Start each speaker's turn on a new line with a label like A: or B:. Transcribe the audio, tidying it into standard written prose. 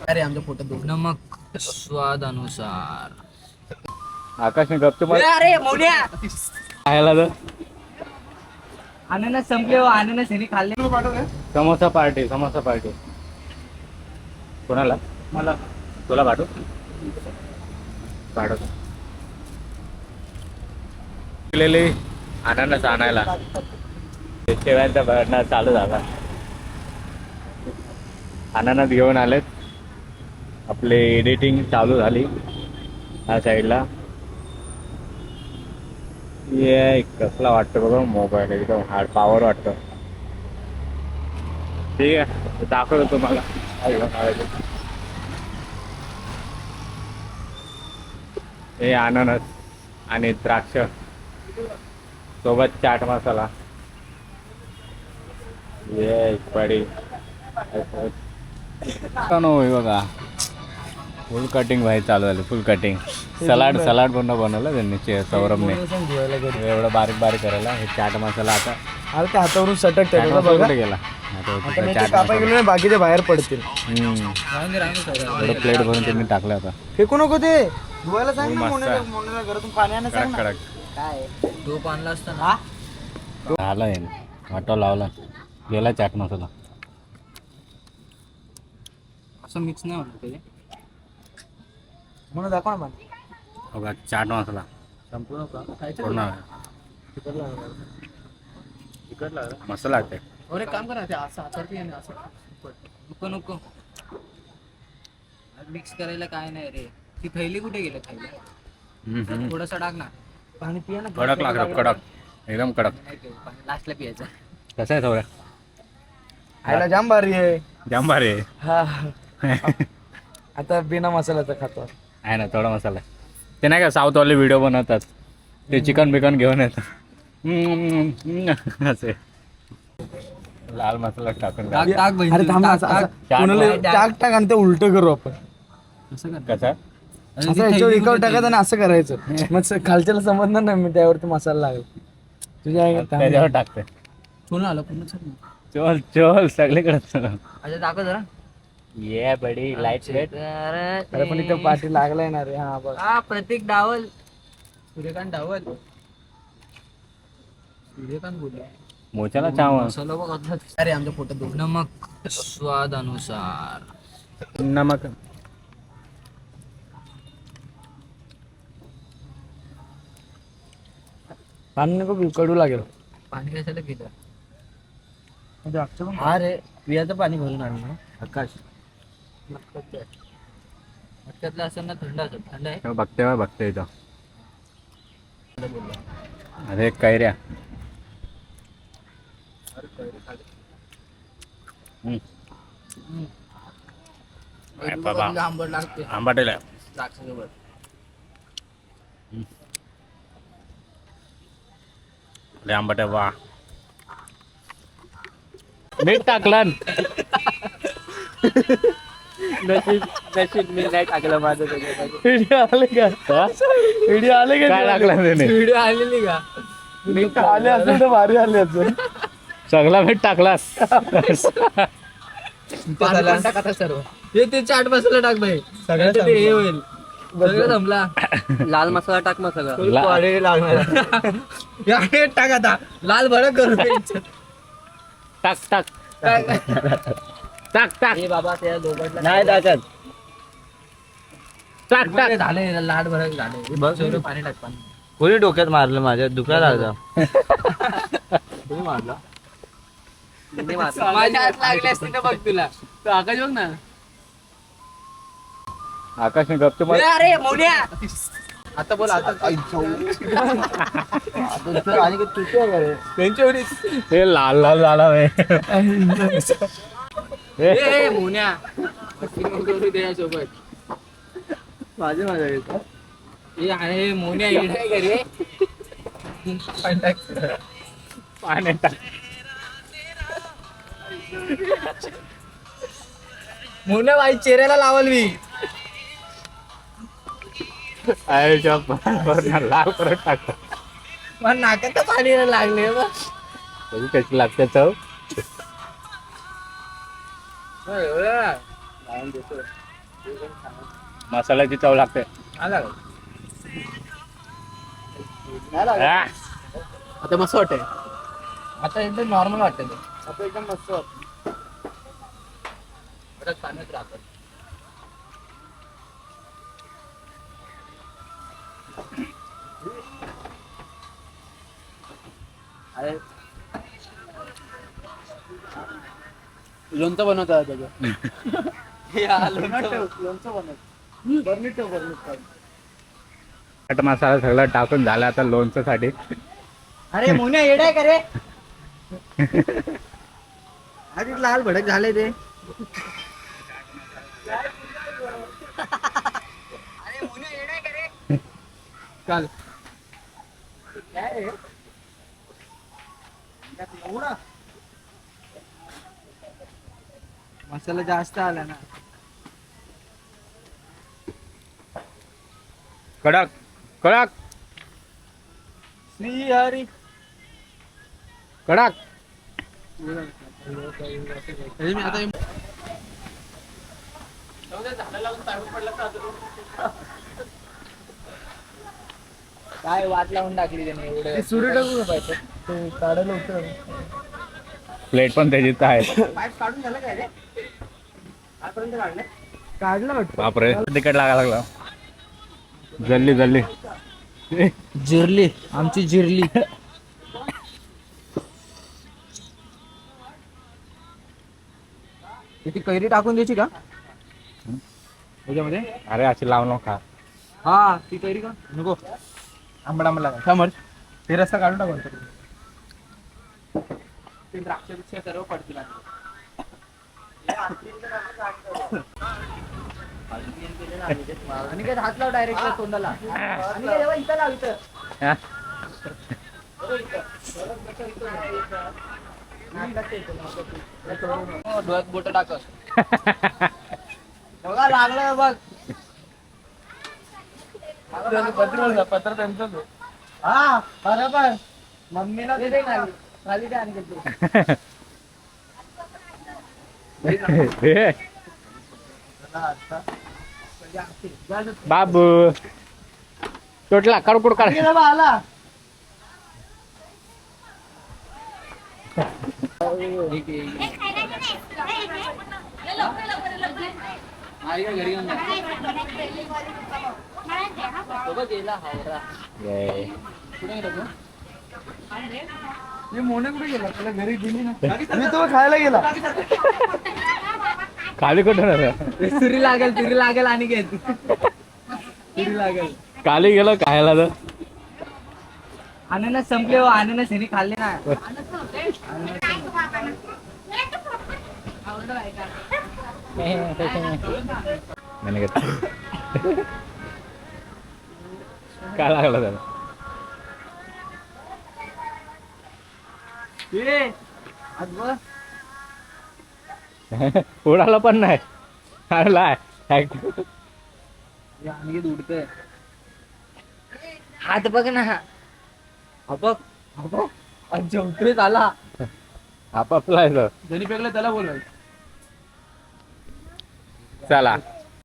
A: अरे आमच्या पोटात दुख.
B: नमक स्वाद अनुसार.
C: आकाशने गपचूप
B: अरे मोन्या
C: खायला तर
B: अननस संपले हो. अननस ह्यानी खाल्ले.
C: समोसा पार्टी कोणाला? मला. तुला पाठव. अननस आणायला शेव्यांचा भरणा चालू झाला. अननस घेऊन आलेत. आपली एडिटिंग चालू झाली ह्या साईडला. ये कसला वाटतं बघा मोबाईल, एकदम हार्ड पॉवर वाटतं. ठीक आहे, दाखवतो तुम्हाला. हे अननस आणि द्राक्ष सोबत चाट मसाला. ये पडी बघा फुल कटिंग भाई चालू झाली. फुल कटिंग. सलाड पण बनवलं त्यांनी सौरभने. एवढं बारीक करायला. हे चाट मसाला आता
A: अरे ते हातावरून सटक
C: गेला.
A: बाकीचे बाहेर पडतील.
C: प्लेट भरून त्यांनी टाकलं आता.
A: फेकू नको ते धुवायला सांग ना. मोनेला घरातून पाणी आणायला सांग ना.
B: काय तूप आणला असता ना.
C: झालं आहे ऑटो लावला. गेला चाट मसाला.
B: असं मिक्स नाही होत ते.
A: म्हणून दाखव ना पाणी.
C: बघा चाट मसाला
B: संपूर्ण
C: पूर्ण मस्त लागते.
B: अरे काम करा ते असं हातावरती आहे ना. असं नको मिक्स करायला काय नाही रे. ती थैली कुठे गेली? थैली थोडंसं टाक ना. पाणी पिया ना.
C: कडक लागतं. कडक एकदम कडक.
B: लास्टला पियायचं.
C: कसं आहे थोडं?
A: आयला जाम भारी आहे.
C: जाम भारी आहे.
A: हा आता बिना मसाल्याचा खातो
C: आहे ना थोडा मसाला. ते नाही का साऊथवाले व्हिडिओ बनवतात ते चिकन बिकन घेऊन येतात. असे लाल मसाला टाकून
B: टाक टाक बहिणी.
A: अरे थांब टाक आणि ते उलट करू आपण.
C: कसं
A: असं याच्यावर एकावर टाकायचं आणि असं करायचं. मग खालच्याला समजणार नाही मी त्यावरती मसाला लागेल. तुझ्या
C: त्याच्यावर टाकते.
B: पूर्ण आलं पूर्ण.
C: चल सगळीकडे
B: अच्छा दाखव जरा.
C: ये बडी लाईट वेट.
A: अरे पण इथं पाठी लागलाय ना रे. हा बघ.
B: हा प्रतीक डावल. सूर्यकांत डावल. सूर्यकांत बोलला.
C: मोच्याला चाव.
B: मसाला बघ. अरे आमच्या पोटात दुख. नमक स्वाद अनुसार.
C: नमक
A: पाणी नको कडू लागेल.
B: पाणी कशाला पिलं?
A: हा रे पियाचं पाणी भरून आणलं आकाश.
B: मटक्यातलं असेल ना. थंड असेल. थंड आहे.
C: बघते इथं. अरे कैऱ्या. बाबा
B: आंबट लागते.
C: आंबाटेला
B: द्राक्षासोबत.
C: आंबट वा. मीठ टाकलं.
B: नशीब मी नाही टाकलं माझं.
A: व्हिडिओ आले का?
C: काय टाकलं त्याने?
B: व्हिडिओ आलेली का?
A: आले असेल तर भारी आले असेल.
C: सगळा मीठ टाकलास.
B: टाका सर्व. ते चाट मसाला टाक भाई. सगळं ते हे होईल. सगळं जमला. लाल मसाला टाक. मसाला लागणार. टाक आता. लाल भडक करू.
C: टाक
B: हे बाबा त्या दोघांना
A: नाही टाकत.
C: टाक
B: झाले. लाल भडक झाले. पाणी टाक. पाणी
A: कोणी डोक्यात मारलं माझ्या? दुखायला लागलं.
B: कोणी मारला? माझ्या हात लागले असते ना. बघ तुला. तू आकाश बघ ना.
C: आकाशने गपचूप.
B: अरे मोन्या आता बोल. आता
C: हे लाल झाला
B: मोन्या सोबत
A: माझे
B: हे आहे. मोन्या येणार का रे?
C: पाण्यात टाक.
B: मोन्या बाई चेहऱ्याला लावल मी.
C: लाल परत टाक.
B: मला नाकात पाणी लागले.
C: बघू कशी लागते चव. मसाल्याची चव लागते.
B: आता मस्त वाटतंय.
A: आता एकदम नॉर्मल वाटतं ते. आता एकदम मस्त वाटतं.
B: पाण्यात राहतात. अरे लोणचं बनवतात त्याचं.
A: लोणचं बनवत बर्नीट
C: कट मसाला सगळं टाकून झाला आता लोणचं साठी.
A: अरे मोन्या येडाय का रे. अरे लाल भडक झाले ते. अरे मोन्या येडाय का रे.
B: काल
A: काय रे एवढा मसाला जास्त आला ना.
C: कडक कडक
A: श्री हरी
C: कडक.
B: काय वाट लावून टाकली त्याने एवढं.
A: सुरी टाकू का पाहिजे ते काढायला होतं.
C: प्लेट पण त्याचीच आहे.
A: पाईप काढून झालं काय रे. आजपर्यंत काढलं काढलं वाटतं.
C: बापरे तिकट लागायला लागला. जल्ली जल्ली
A: जिरली आमची जिरली. ती कैरी टाकून द्यायची का त्याच्यामध्ये.
C: अरे अशी लावून खा.
A: हा ती कैरी का नको. आंबडा आंबला समज ते रस्ता काढून टाकून
B: ते द्राक्ष सर्व पडतील. आणि काय हात लाव डायरेक्ट तोंडाला. आणि काय जेव्हा इथं लाव इथं.
C: हा?
B: डोळ्यात बोट टाक.
A: बघा लागलं बघ. पत्र त्यांचं हा बरोबर. मम्मीला
B: दे खाली खाली काय आणि
C: बाबू तोटला कडकुड काढ.
A: आला
B: घरी घेऊन गेला हावरा. कुठे गेला तू.
A: मी मोने कुठे गेला त्याला घरी दिली ना. मी तो खायला गेला.
C: खाली कुठं
B: तुरी लागेल आणि घे तुरी लागेल.
C: काली गेलो खायला तर.
B: अननस संपले हो. अननस ह्यानी खाल्ले ना.
C: मैंने घेतला. काय लागला त्याला. उडाला पण नाही. अरे
B: उडतय. हात बघ ना. हा बघ जेवतोय आला.
C: आपापला
A: जरी पेगला त्याला बोलवायचं.
C: चला